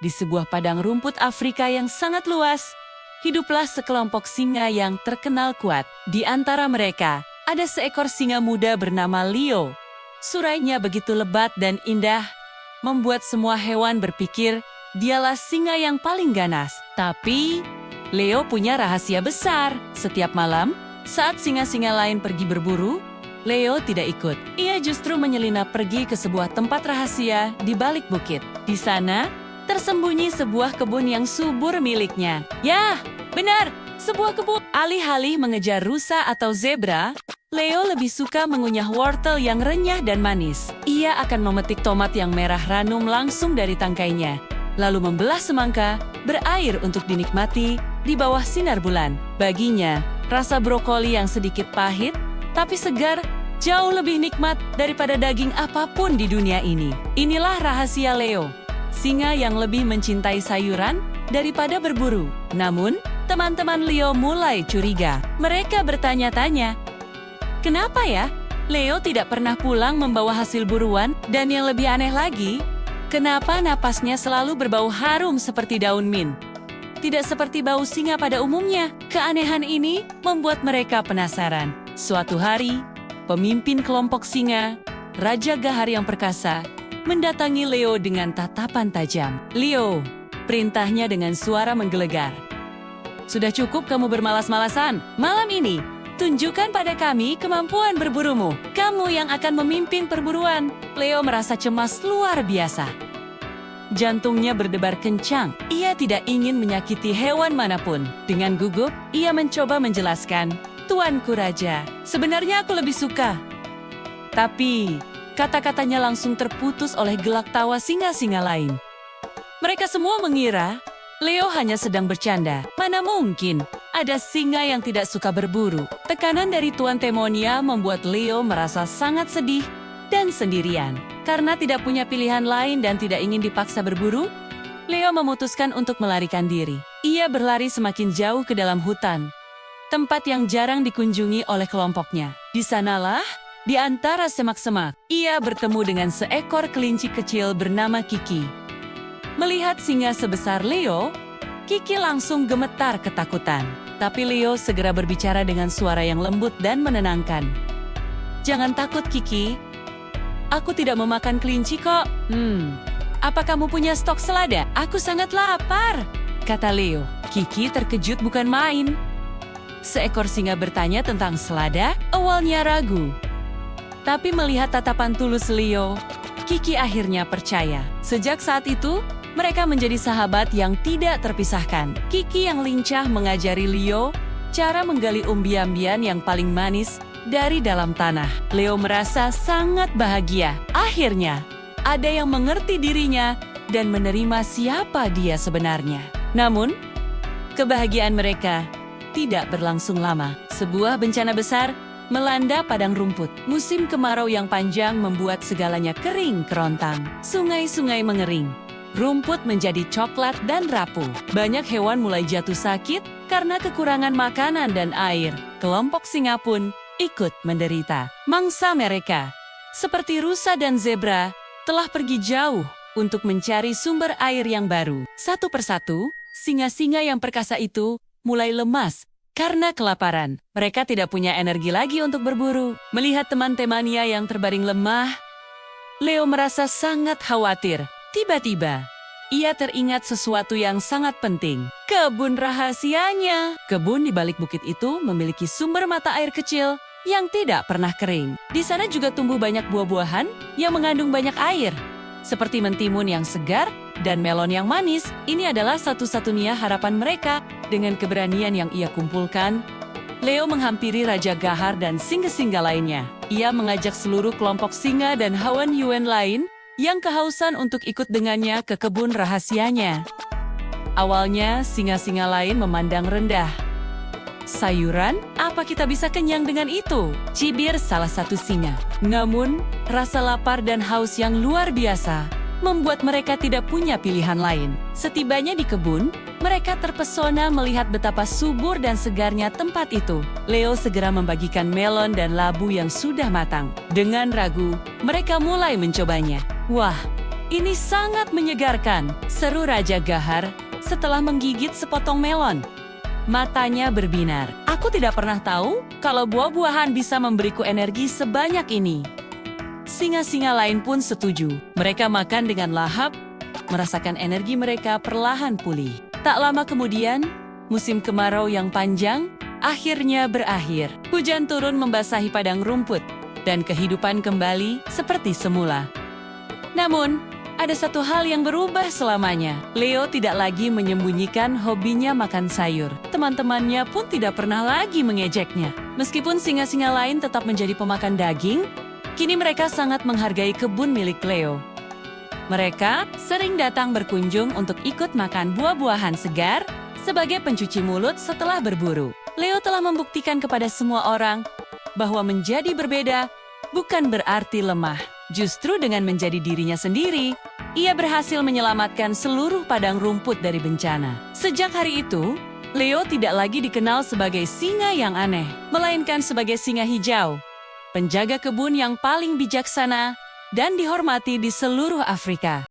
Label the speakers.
Speaker 1: Di sebuah padang rumput Afrika yang sangat luas, hiduplah sekelompok singa yang terkenal kuat. Di antara mereka, ada seekor singa muda bernama Leo. Surainya begitu lebat dan indah, membuat semua hewan berpikir dialah singa yang paling ganas. Tapi, Leo punya rahasia besar. Setiap malam, saat singa-singa lain pergi berburu, Leo tidak ikut. Ia justru menyelinap pergi ke sebuah tempat rahasia di balik bukit. Di sana, tersembunyi sebuah kebun yang subur miliknya. Yah, benar, sebuah kebun. Alih-alih mengejar rusa atau zebra, Leo lebih suka mengunyah wortel yang renyah dan manis. Ia akan memetik tomat yang merah ranum langsung dari tangkainya, lalu membelah semangka, berair untuk dinikmati di bawah sinar bulan. Baginya, rasa brokoli yang sedikit pahit, tapi segar, jauh lebih nikmat daripada daging apapun di dunia ini. Inilah rahasia Leo, singa yang lebih mencintai sayuran daripada berburu. Namun, teman-teman Leo mulai curiga. Mereka bertanya-tanya, kenapa ya? Leo tidak pernah pulang membawa hasil buruan, dan yang lebih aneh lagi, kenapa napasnya selalu berbau harum seperti daun mint? Tidak seperti bau singa pada umumnya. Keanehan ini membuat mereka penasaran. Suatu hari, pemimpin kelompok singa, Raja Gahar yang perkasa, mendatangi Leo dengan tatapan tajam. Leo, perintahnya dengan suara menggelegar. Sudah cukup kamu bermalas-malasan. Malam ini, tunjukkan pada kami kemampuan berburumu. Kamu yang akan memimpin perburuan. Leo merasa cemas luar biasa. Jantungnya berdebar kencang. Ia tidak ingin menyakiti hewan manapun. Dengan gugup, ia mencoba menjelaskan, Tuanku Raja, sebenarnya aku lebih suka. Tapi, kata-katanya langsung terputus oleh gelak tawa singa-singa lain. Mereka semua mengira Leo hanya sedang bercanda. Mana mungkin ada singa yang tidak suka berburu. Tekanan dari Tuan Temonia membuat Leo merasa sangat sedih dan sendirian. Karena tidak punya pilihan lain dan tidak ingin dipaksa berburu, Leo memutuskan untuk melarikan diri. Ia berlari semakin jauh ke dalam hutan, tempat yang jarang dikunjungi oleh kelompoknya. Di sanalah, di antara semak-semak, ia bertemu dengan seekor kelinci kecil bernama Kiki. Melihat singa sebesar Leo, Kiki langsung gemetar ketakutan. Tapi Leo segera berbicara dengan suara yang lembut dan menenangkan. Jangan takut, Kiki. Aku tidak memakan kelinci kok. Apa kamu punya stok selada? Aku sangat lapar, kata Leo. Kiki terkejut bukan main. Seekor singa bertanya tentang selada, awalnya ragu. Tapi melihat tatapan tulus Leo, Kiki akhirnya percaya. Sejak saat itu, mereka menjadi sahabat yang tidak terpisahkan. Kiki yang lincah mengajari Leo cara menggali umbi-umbian yang paling manis dari dalam tanah. Leo merasa sangat bahagia. Akhirnya, ada yang mengerti dirinya dan menerima siapa dia sebenarnya. Namun, kebahagiaan mereka tidak berlangsung lama. Sebuah bencana besar melanda padang rumput. Musim kemarau yang panjang membuat segalanya kering kerontang. Sungai-sungai mengering. Rumput menjadi coklat dan rapuh. Banyak hewan mulai jatuh sakit karena kekurangan makanan dan air. Kelompok singa pun ikut menderita. Mangsa mereka, seperti rusa dan zebra, telah pergi jauh untuk mencari sumber air yang baru. Satu persatu, singa-singa yang perkasa itu mulai lemas karena kelaparan. Mereka tidak punya energi lagi untuk berburu. Melihat teman-temannya yang terbaring lemah, Leo merasa sangat khawatir. Tiba-tiba, ia teringat sesuatu yang sangat penting. Kebun rahasianya. Kebun di balik bukit itu memiliki sumber mata air kecil yang tidak pernah kering. Di sana juga tumbuh banyak buah-buahan yang mengandung banyak air, seperti mentimun yang segar dan melon yang manis. Ini adalah satu-satunya harapan mereka. Dengan keberanian yang ia kumpulkan, Leo menghampiri Raja Gahar dan singa-singa lainnya. Ia mengajak seluruh kelompok singa dan Hawan Yuen lain yang kehausan untuk ikut dengannya ke kebun rahasianya. Awalnya, singa-singa lain memandang rendah. Sayuran? Apa kita bisa kenyang dengan itu? Cibir salah satu singa. Namun, rasa lapar dan haus yang luar biasa membuat mereka tidak punya pilihan lain. Setibanya di kebun, mereka terpesona melihat betapa subur dan segarnya tempat itu. Leo segera membagikan melon dan labu yang sudah matang. Dengan ragu, mereka mulai mencobanya. Wah, Ini sangat menyegarkan, seru Raja Gahar setelah menggigit sepotong melon. Matanya berbinar. Aku tidak pernah tahu kalau buah-buahan bisa memberiku energi sebanyak ini. Singa-singa lain pun setuju. Mereka makan dengan lahap, merasakan energi mereka perlahan pulih. Tak lama kemudian, musim kemarau yang panjang akhirnya berakhir. Hujan turun membasahi padang rumput, dan kehidupan kembali seperti semula. Namun, ada satu hal yang berubah selamanya. Leo tidak lagi menyembunyikan hobinya makan sayur. Teman-temannya pun tidak pernah lagi mengejeknya. Meskipun singa-singa lain tetap menjadi pemakan daging, kini mereka sangat menghargai kebun milik Leo. Mereka sering datang berkunjung untuk ikut makan buah-buahan segar sebagai pencuci mulut setelah berburu. Leo telah membuktikan kepada semua orang bahwa menjadi berbeda bukan berarti lemah. Justru dengan menjadi dirinya sendiri, ia berhasil menyelamatkan seluruh padang rumput dari bencana. Sejak hari itu, Leo tidak lagi dikenal sebagai singa yang aneh, melainkan sebagai singa hijau, penjaga kebun yang paling bijaksana dan dihormati di seluruh Afrika.